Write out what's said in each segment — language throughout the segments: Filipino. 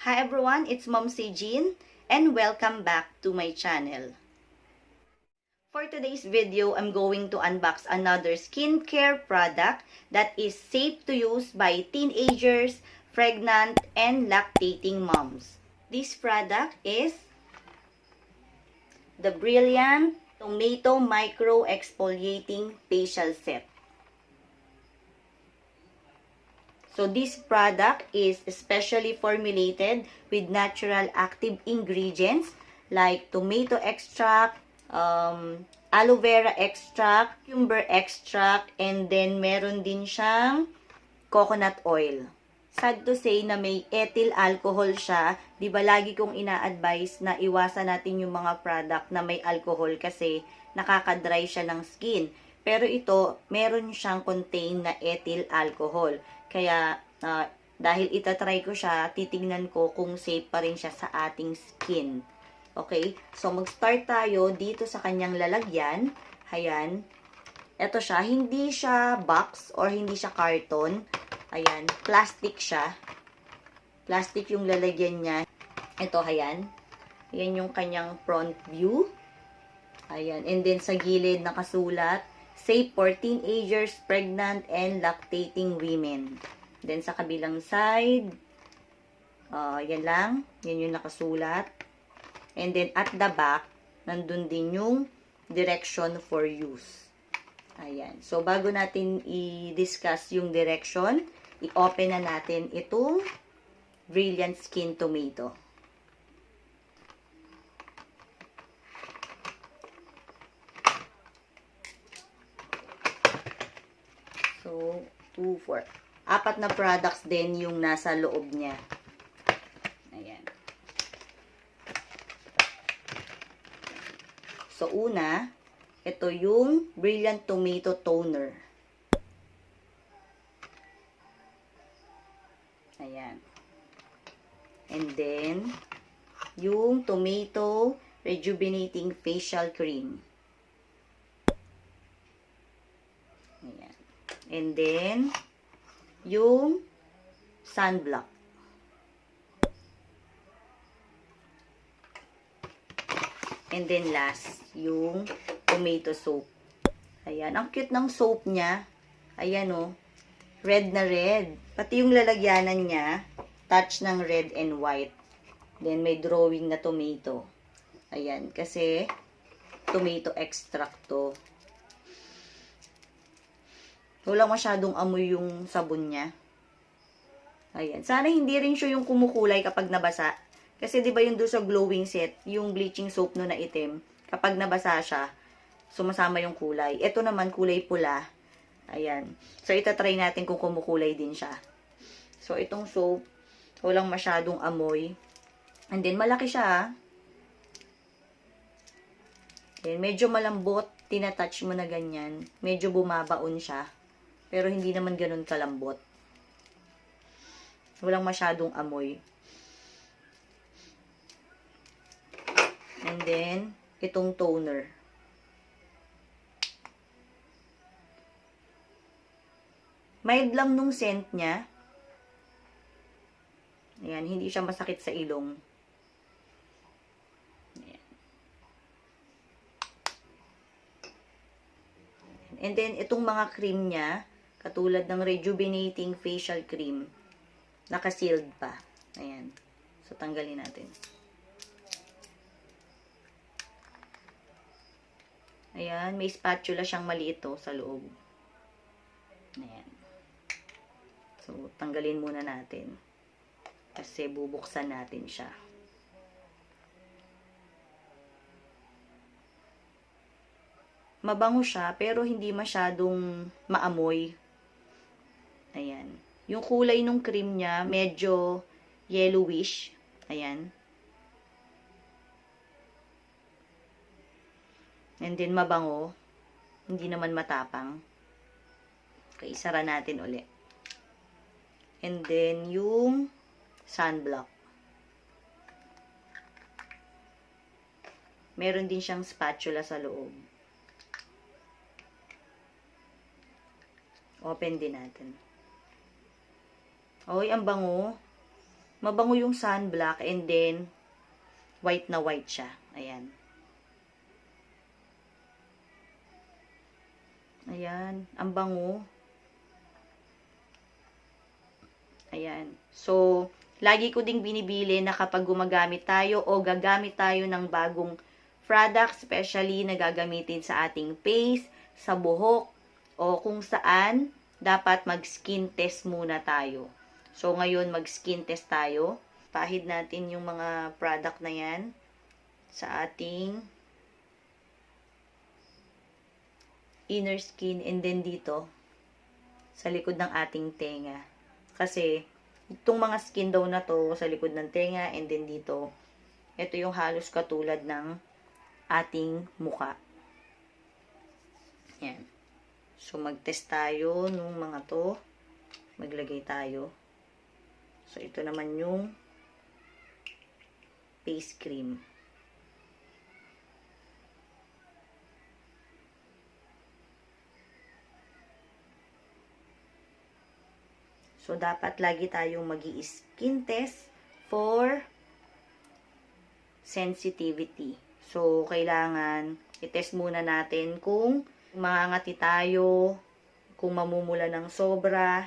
Hi everyone, it's Mom Jean and welcome back to my channel. For today's video, I'm going to unbox another skincare product that is safe to use by teenagers, pregnant, and lactating moms. This product is the Brilliant Tomato Micro Exfoliating Facial Set. So this product is specially formulated with natural active ingredients like tomato extract, aloe vera extract, cucumber extract, and then meron din siyang coconut oil. Sad to say na may ethyl alcohol siya. Di ba lagi kong ina-advise na iwasan natin yung mga product na may alcohol kasi nakaka-dry siya ng skin. Pero ito, meron siyang contain na ethyl alcohol. Kaya, dahil itatry ko siya, titignan ko kung safe pa rin siya sa ating skin. Okay? So, mag-start tayo dito sa kanyang lalagyan. Ayan. Ito siya. Hindi siya box or hindi siya carton. Ayan. Plastic siya. Plastic yung lalagyan niya. Ito, ayan. Ayan yung kanyang front view. Ayan. And then, sa gilid nakasulat, safe for teenagers, pregnant, and lactating women. Then, sa kabilang side, yan lang. Yan yung nakasulat. And then, at the back, nandun din yung direction for use. Ayan. So, bago natin i-discuss yung direction, i-open na natin itong Brilliant Skin Tomato. So, 2, 4. 4 na products din yung nasa loob niya. Ayan. So, una, ito yung Brilliant Tomato Toner. Ayan. And then, yung Tomato Rejuvenating Facial Cream. Ayan. And then, yung sunblock. And then last, yung tomato soap. Ayan. Ang cute ng soap niya. Ayan o. Red na red. Pati yung lalagyanan niya, touch ng red and white. Then may drawing na tomato. Ayan. Kasi tomato extract to. Wala masyadong amoy yung sabon niya. Ayan. Sana hindi rin siya yung kumukulay kapag nabasa. Kasi 'di ba yung doon sa glowing set, yung bleaching soap no na itim, kapag nabasa siya, sumasama yung kulay. Ito naman kulay pula. Ayan. So itatry natin kung kumukulay din siya. So itong soap, walang masyadong amoy. And then malaki siya. Ayan, medyo malambot, tinatouch mo na ganyan. Medyo bumabaon siya. Pero hindi naman ganun kalambot. Walang masyadong amoy. And then, itong toner. Mild lang nung scent niya. Ayan, hindi siya masakit sa ilong. Ayan. And then, itong mga cream niya, katulad ng Rejuvenating Facial Cream, naka-sealed pa. Ayan. So, tanggalin natin. Ayan. May spatula siyang maliit sa loob. Ayan. So, tanggalin muna natin. Kasi bubuksan natin siya. Mabango siya, pero hindi masyadong maamoy. Ayan. Yung kulay ng cream niya, medyo yellowish. Ayan. And then, mabango. Hindi naman matapang. Okay, isara natin ulit. And then, yung sunblock. Meron din siyang spatula sa loob. Open din natin. Oy, ang bango. mabango yung sunblock and then white na white siya. Ayan. Ayan, ang bango. Ayan. So, lagi ko ding binibili na kapag gumagamit tayo o gagamit tayo ng bagong product, especially na gagamitin sa ating face, sa buhok, o kung saan, dapat mag-skin test muna tayo. So, ngayon mag-skin test tayo. Pahid natin yung mga product na yan sa ating inner skin and then dito sa likod ng ating tenga. Kasi, itong mga skin daw na to sa likod ng tenga and then dito, ito yung halos katulad ng ating muka. Yan. So, mag-test tayo nung mga to. Maglagay tayo. So, ito naman yung face cream. So, dapat lagi tayong mag-i-skin test for sensitivity. So, kailangan i-test muna natin kung mangangati tayo, kung mamumula ng sobra.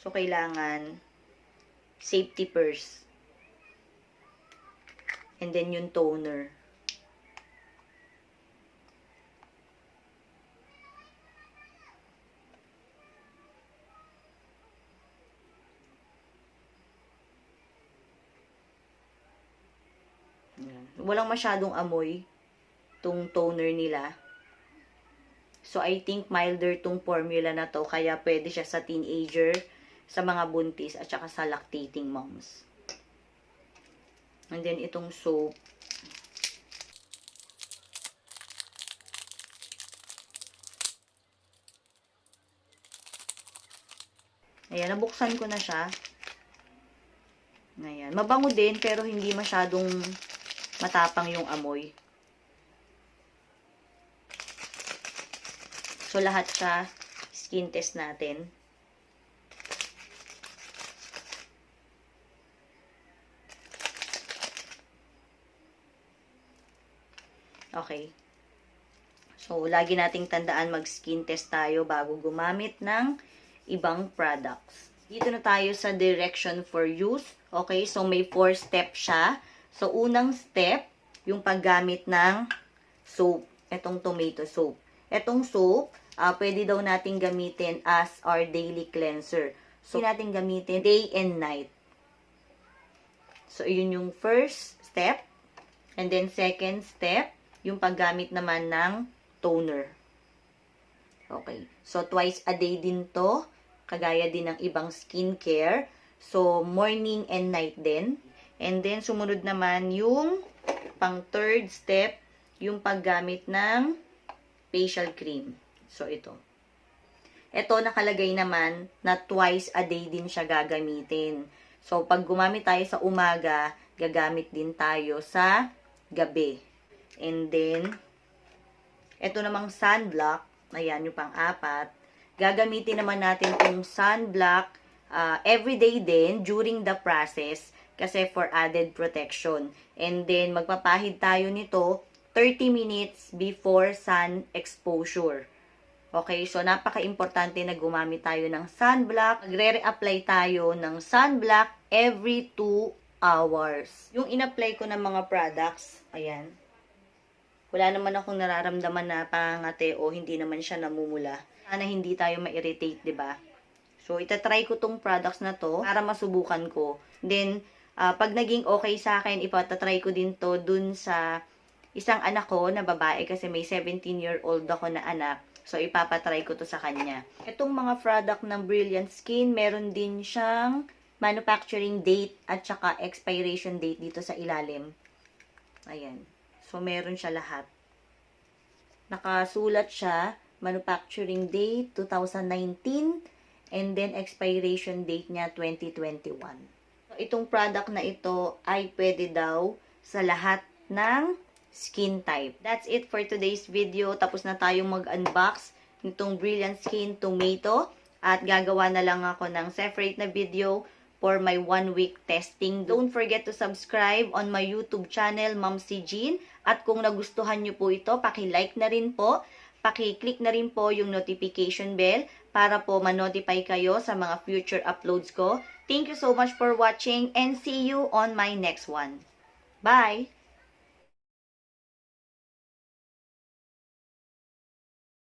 So, kailangan safety first. And then yung toner. Walang masyadong amoy tong toner nila. So, I think milder tong formula na to. Kaya pwede siya sa teenager, sa mga buntis, at saka sa lactating moms. And then, itong soap. Ayan, nabuksan ko na siya. Ayan. Mabango din, pero hindi masyadong matapang yung amoy. So, lahat siya, skin test natin. Okay. So, lagi nating tandaan mag-skin test tayo bago gumamit ng ibang products. Dito na tayo sa direction for use. Okay, so may 4 steps siya. So, unang step, yung paggamit ng soap. Itong tomato soap. Itong soap, pwede daw natin gamitin as our daily cleanser. So, natin gamitin day and night. So, yun yung first step. And then, second step, yung paggamit naman ng toner. Okay. So, twice a day din to. Kagaya din ng ibang skincare. So, morning and night din. And then, sumunod naman yung pang third step, yung paggamit ng facial cream. So, ito. Ito, nakalagay naman na twice a day din siya gagamitin. So, pag gumamit tayo sa umaga, gagamit din tayo sa gabi. And then, ito namang sunblock, ayan yung pang-apat, gagamitin naman natin itong sunblock everyday din during the process kasi for added protection. And then, magpapahid tayo nito 30 minutes before sun exposure. Okay, so napaka-importante na gumamit tayo ng sunblock. Magre-reapply tayo ng sunblock every 2 hours. Yung in-apply ko ng mga products, ayan, wala naman akong nararamdaman na pangangati o hindi naman siya namumula. Sana hindi tayo ma-irritate, 'di ba? So, itatry ko tong products na to para masubukan ko. Then, pag naging okay sa akin, ipatatry ko din to dun sa isang anak ko na babae kasi may 17-year-old ako na anak. So, ipapatry ko to sa kanya. Itong mga product ng Brilliant Skin, meron din siyang manufacturing date at saka expiration date dito sa ilalim. Ayan. So, meron siya lahat. Nakasulat siya, manufacturing date 2019, and then expiration date niya 2021. So, itong product na ito ay pwede daw sa lahat ng skin type. That's it for today's video. Tapos na tayong mag-unbox nitong Brilliant Skin Tomato. At gagawa na lang ako ng separate na video for my 1-week testing. Don't forget to subscribe on my YouTube channel, Ma'am si Jean. At kung nagustuhan nyo po ito, paki-like na rin po. Paki-click na rin po yung notification bell para po ma-notify kayo sa mga future uploads ko. Thank you so much for watching and see you on my next one. Bye!